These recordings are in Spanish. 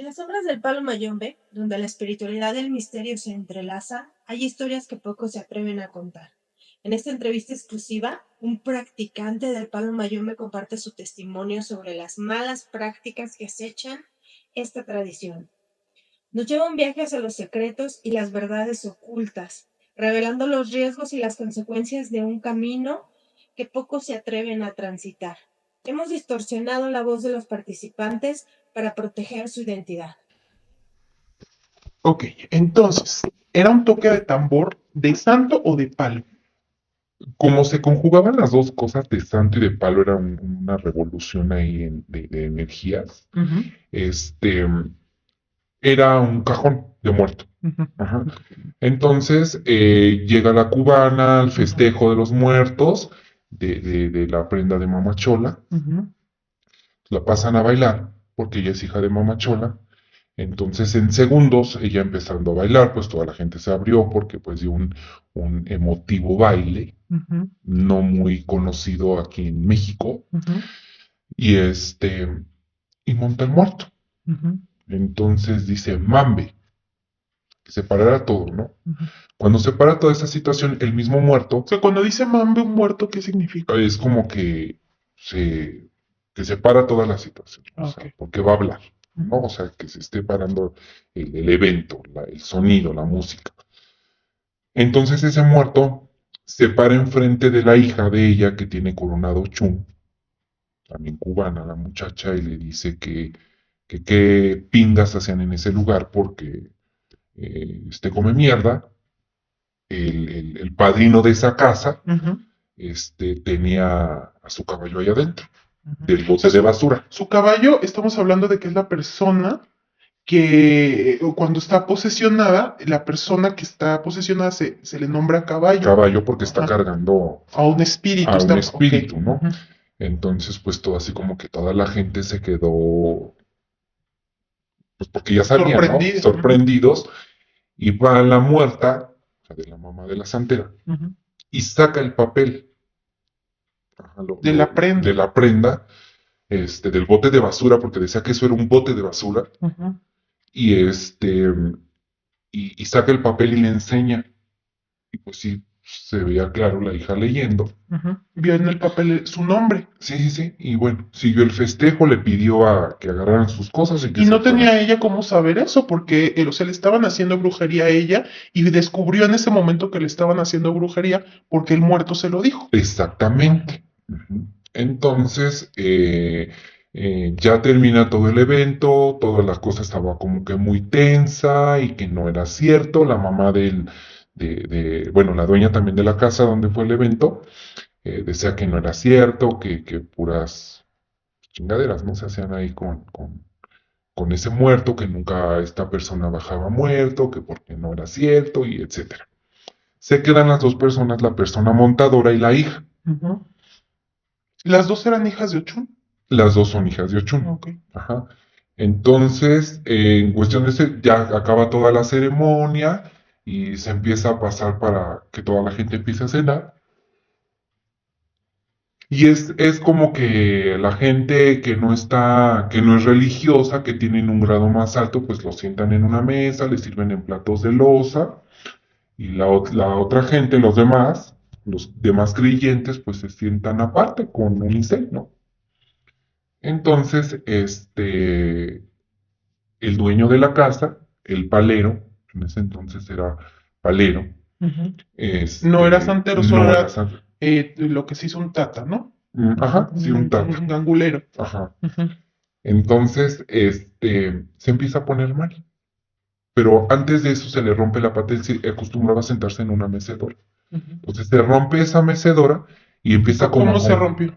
En las obras del Palo Mayombe, donde la espiritualidad y el misterio se entrelazan, hay historias que pocos se atreven a contar. En esta entrevista exclusiva, un practicante del Palo Mayombe comparte su testimonio sobre las malas prácticas que acechan esta tradición. Nos lleva un viaje hacia los secretos y las verdades ocultas, revelando los riesgos y las consecuencias de un camino que pocos se atreven a transitar. Hemos distorsionado la voz de los participantes para proteger su identidad. Ok, entonces, ¿era un toque de tambor de santo o de palo? Como se conjugaban las dos cosas de santo y de palo, era una revolución ahí de energías. Este era un cajón de muerto. Ajá. Entonces llega la cubana al festejo de los muertos de la prenda de Mamachola. La pasan a bailar porque ella es hija de Mamachola. Entonces, en segundos, ella empezando a bailar, pues toda la gente se abrió porque pues dio un emotivo baile, no muy conocido aquí en México, y y monta el muerto. Entonces dice, Mambe, que se parara todo, ¿no? Cuando se para toda esa situación, el mismo muerto, O sea, cuando dice mambe un muerto, ¿qué significa? es como que se para toda la situación, o sea, Ok. porque va a hablar, ¿no? O sea, que se esté parando el evento, el sonido, la música. Entonces ese muerto se para enfrente de la hija de ella que tiene coronado Chum, también cubana, la muchacha, y le dice que qué pingas hacían en ese lugar porque come mierda. El padrino de esa casa tenía a su caballo ahí adentro, del bote de basura. Su caballo, estamos hablando de que es la persona que cuando está posesionada, la persona que está posesionada se le nombra caballo. Caballo porque está Ajá. cargando A un espíritu. a un está- espíritu, ok. ¿no? Ujú. Entonces, pues todo así como que toda la gente se quedó, pues porque ya sabían, ¿no? Sorprendido. Sorprendidos. Y va a la muerta, o sea, de la mamá de la santera, Ujú. y saca el papel. Ajá, De la prenda. de la prenda, del bote de basura, porque decía que eso era un bote de basura, Ujú. y y saca el papel y le enseña. Y pues sí, se veía claro la hija leyendo. Ujú. Vio en el papel su nombre. Sí, sí, sí. Y bueno, siguió el festejo, le pidió a que agarraran sus cosas y que Y se no fueran. tenía ella cómo saber eso, porque o sea, le estaban haciendo brujería a ella y descubrió en ese momento que le estaban haciendo brujería porque el muerto se lo dijo. Exactamente. Ujú. Entonces, ya termina todo el evento, toda la cosa estaba como que muy tensa y que no era cierto. La mamá bueno, la dueña también de la casa donde fue el evento, decía que no era cierto, que puras chingaderas no se hacían ahí con ese muerto, que nunca esta persona bajaba muerto, que porque no era cierto, y etcétera. Se quedan las dos personas, la persona montadora y la hija. Ujú. Las dos eran hijas de Ochun. Las dos son hijas de Ochun. Ok. Ajá. Entonces, en cuestión de ya acaba toda la ceremonia y se empieza a pasar para que toda la gente empiece a cenar. Y es como que la gente que no es religiosa, que tienen un grado más alto, pues lo sientan en una mesa, les sirven en platos de loza, y la otra gente, los demás creyentes, pues se sientan aparte con un incel, ¿no? Entonces, el dueño de la casa, el palero, en ese entonces era palero, Ujú. No era santero, solo no era era santero. lo que se hizo un tata, ¿no? Ajá, sí, un tata. Un gangulero. Ajá. Ujú. Entonces, se empieza a poner mal. Pero antes de eso se le rompe la pata, él se acostumbraba a sentarse en una mecedora. Ujú. Entonces se rompe esa mecedora y empieza como... ¿Cómo se rompió?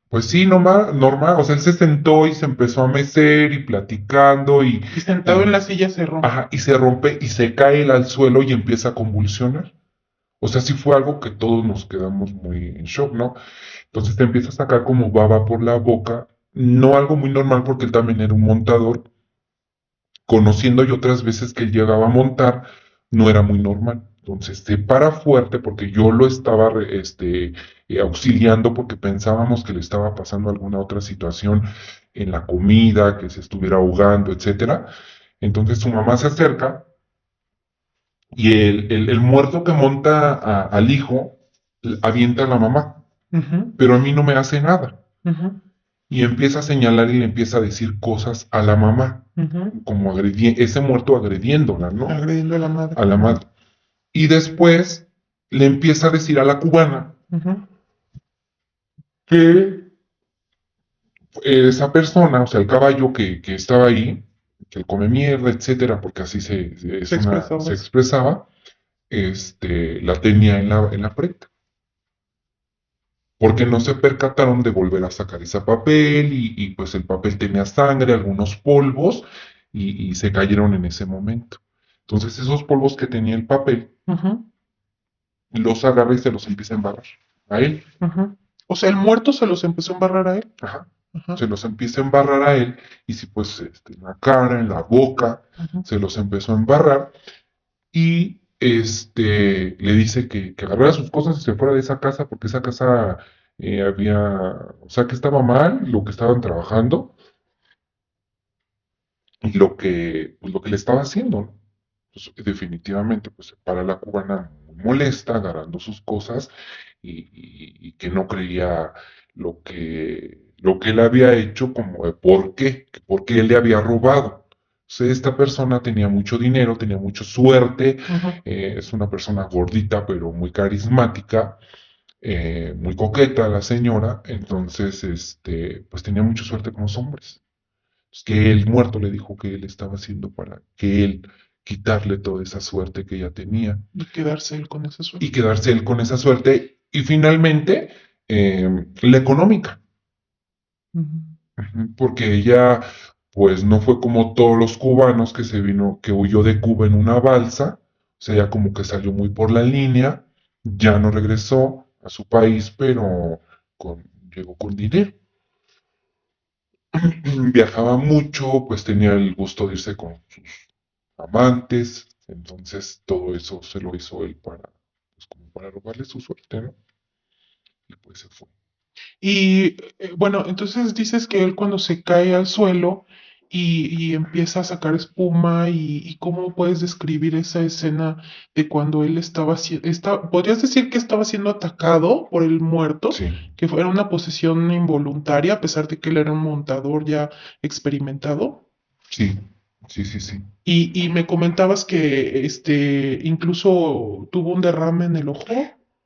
Pues sí, normal, o sea, él se sentó y se empezó a mecer y platicando Y sentado en la silla se rompe. Ajá, y se rompe y se cae él al suelo y empieza a convulsionar. O sea, sí fue algo que todos nos quedamos muy en shock, ¿no? Entonces te empieza a sacar como baba por la boca, no algo muy normal porque él también era un montador, conociendo yo otras veces que él llegaba a montar, no era muy normal. Entonces se para fuerte porque yo lo estaba auxiliando porque pensábamos que le estaba pasando alguna otra situación en la comida, que se estuviera ahogando, etcétera. Entonces su mamá se acerca y el muerto que monta al hijo avienta a la mamá, Ujú, pero a mí no me hace nada. ujú, Y empieza a señalar y le empieza a decir cosas a la mamá, ujú. como ese muerto agrediéndola, ¿no? Agrediendo a la madre. A la madre. Y después le empieza a decir a la cubana Ujú. que esa persona, o sea, el caballo que estaba ahí, que come mierda, etcétera, porque así Se expresaba se así. expresaba, la tenía en la preta. Porque no se percataron de volver a sacar ese papel y pues el papel tenía sangre, algunos polvos y se cayeron en ese momento. Entonces esos polvos que tenía el papel Ujú, los agarra y se los empieza a embarrar a él. ujú. O sea, el muerto se los empezó a embarrar a él. Ajá. Ajá, Se los empieza a embarrar a él y si pues en la cara, en la boca, ujú. se los empezó a embarrar y le dice que agarrara sus cosas y se fuera de esa casa porque esa casa había, o sea, que estaba mal lo que estaban trabajando y pues, lo que le estaba haciendo, ¿no? Pues, definitivamente, pues se para la cubana muy molesta, agarrando sus cosas y que no creía lo que él había hecho, como de por qué él le había robado. O sea, esta persona tenía mucho dinero, tenía mucha suerte, Ujú. es una persona gordita, pero muy carismática, muy coqueta la señora, entonces, pues tenía mucha suerte con los hombres. Pues, que el muerto le dijo que él estaba haciendo para que él quitarle toda esa suerte que ella tenía Y quedarse él con esa y suerte. quedarse él con esa suerte y finalmente la económica, Ujú. porque ella pues no fue como todos los cubanos que huyó de Cuba en una balsa, o sea, ella como que salió muy por la línea, ya no regresó a su país, pero llegó con dinero. Viajaba mucho, pues tenía el gusto de irse con sus amantes, entonces todo eso se lo hizo él pues como para robarle su suerte, ¿no? Y pues se fue. Y bueno, entonces dices que él cuando se cae al suelo y empieza a sacar espuma y cómo puedes describir esa escena de cuando él estaba ¿podrías decir que estaba siendo atacado por el muerto? Sí, Que fuera una posesión involuntaria a pesar de que él era un montador ya experimentado. sí, sí, sí, sí. Y me comentabas que incluso tuvo un derrame en el ojo.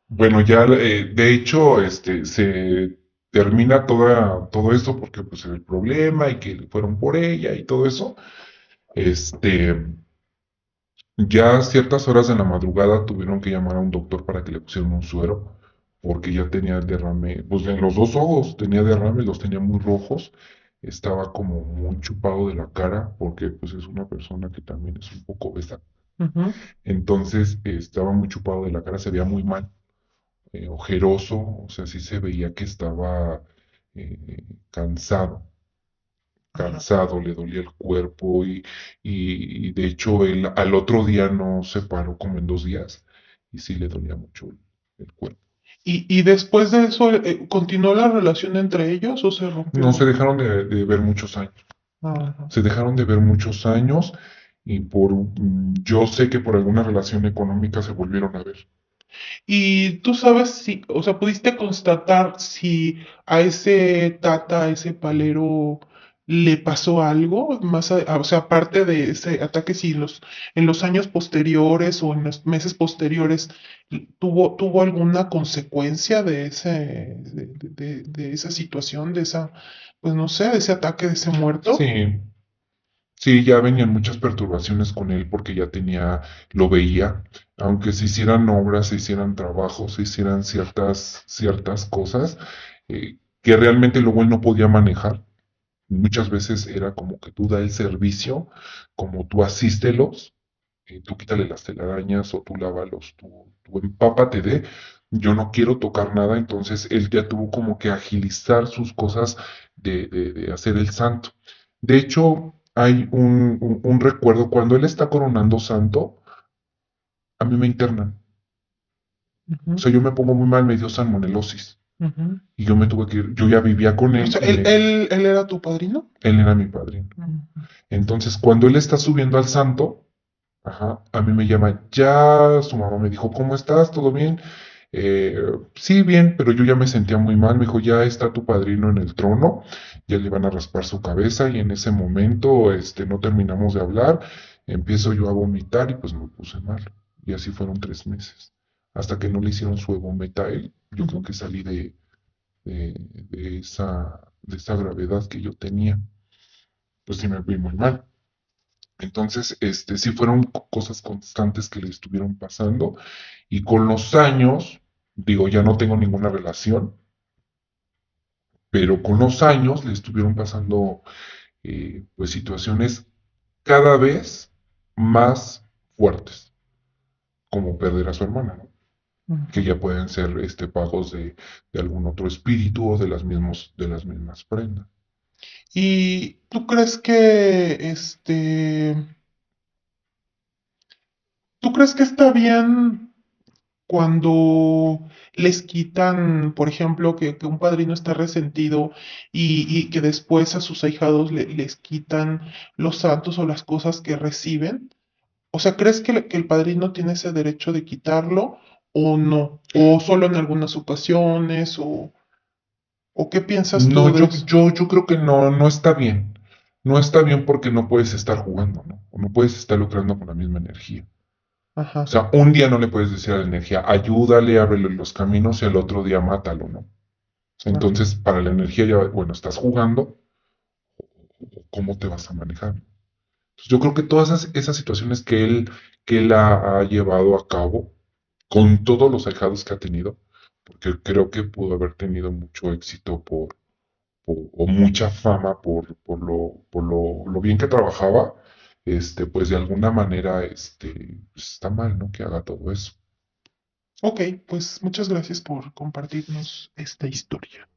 Bueno, ya de hecho, se termina todo esto porque pues el problema y que fueron por ella y todo eso. Este, ya a ciertas horas de la madrugada tuvieron que llamar a un doctor para que le pusieran un suero, porque ya tenía el derrame, pues en los dos ojos tenía derrame, los tenía muy rojos, estaba como muy chupado de la cara, porque pues es una persona que también es un poco obesa. Ujú. Entonces estaba muy chupado de la cara, se veía muy mal, ojeroso, o sea, sí se veía que estaba cansado Ajá. cansado, le dolía el cuerpo y de hecho él al otro día no se paró como en 2 días y sí le dolía mucho el cuerpo. Y después de eso, ¿continuó la relación entre ellos o se No se rompió? dejaron de ver muchos años, Ajá. se dejaron de ver muchos años y yo sé que por alguna relación económica se volvieron a ver. Y tú sabes si, o sea, pudiste constatar si a ese tata, a ese palero, le pasó algo más, o sea, aparte de ese ataque, si en los años posteriores o en los meses posteriores tuvo alguna consecuencia de de esa situación, de esa, pues no sé, de ese ataque, de ese muerto. Sí, sí, ya venían muchas perturbaciones con él porque ya lo veía, aunque se hicieran obras, se hicieran trabajos, se hicieran ciertas cosas que realmente luego él no podía manejar. Muchas veces era como que tú da el servicio, como tú asístelos, tú quítale las telarañas o tú lávalos, tú empápate yo no quiero tocar nada, entonces él ya tuvo como que agilizar sus cosas de hacer el santo. De hecho, hay un recuerdo, cuando él está coronando santo, a mí me internan. O Ujú. sea, yo me pongo muy mal, me dio salmonelosis. Ujú. y yo me tuve que ir, yo ya vivía con O él sea, y él era tu padrino. él era mi padrino. Ujú. Entonces, cuando él está subiendo al santo, ajá, a mí me llama ya, su mamá me dijo, ¿cómo estás? ¿Todo bien? Eh, sí, bien, pero yo ya me sentía muy mal. Me dijo, ya está tu padrino en el trono, ya le van a raspar su cabeza y en ese momento, no terminamos de hablar, empiezo yo a vomitar y pues me puse mal. Y así fueron 3 meses. Hasta que no le hicieron su vomita a él, yo creo Ujú. que salí de esa gravedad que yo tenía. Pues sí me vi muy mal. Entonces, sí fueron cosas constantes que le estuvieron pasando y con los años, digo, ya no tengo ninguna relación, pero con los años le estuvieron pasando pues situaciones cada vez más fuertes, como perder a su hermana, ¿no? Que Ujú. ya pueden ser pagos de algún otro espíritu o de las mismas prendas. ¿Y tú crees que tú crees que está bien cuando les quitan, por ejemplo, que un padrino está resentido y que después a sus ahijados les quitan los santos o las cosas que reciben? O sea, ¿crees que el padrino tiene ese derecho de quitarlo o no? ¿O solo en algunas ocasiones? ¿O qué piensas No, tú de yo, eso? yo, yo creo que no, no está bien. No está bien porque no puedes estar jugando, ¿no? O no puedes estar lucrando con la misma energía. O Ajá, sea, un día no le puedes decir a la energía, ayúdale, ábrele los caminos y al otro día mátalo, ¿no? claro. Entonces, para la energía ya, bueno, estás jugando, ¿cómo te vas a manejar? Entonces, yo creo que todas esas situaciones que él ha llevado a cabo, con todos los ahijados que ha tenido, porque creo que pudo haber tenido mucho éxito o mucha fama por lo bien que trabajaba, pues de alguna manera, pues está mal, ¿no? Que haga todo eso. Ok, pues muchas gracias por compartirnos esta historia.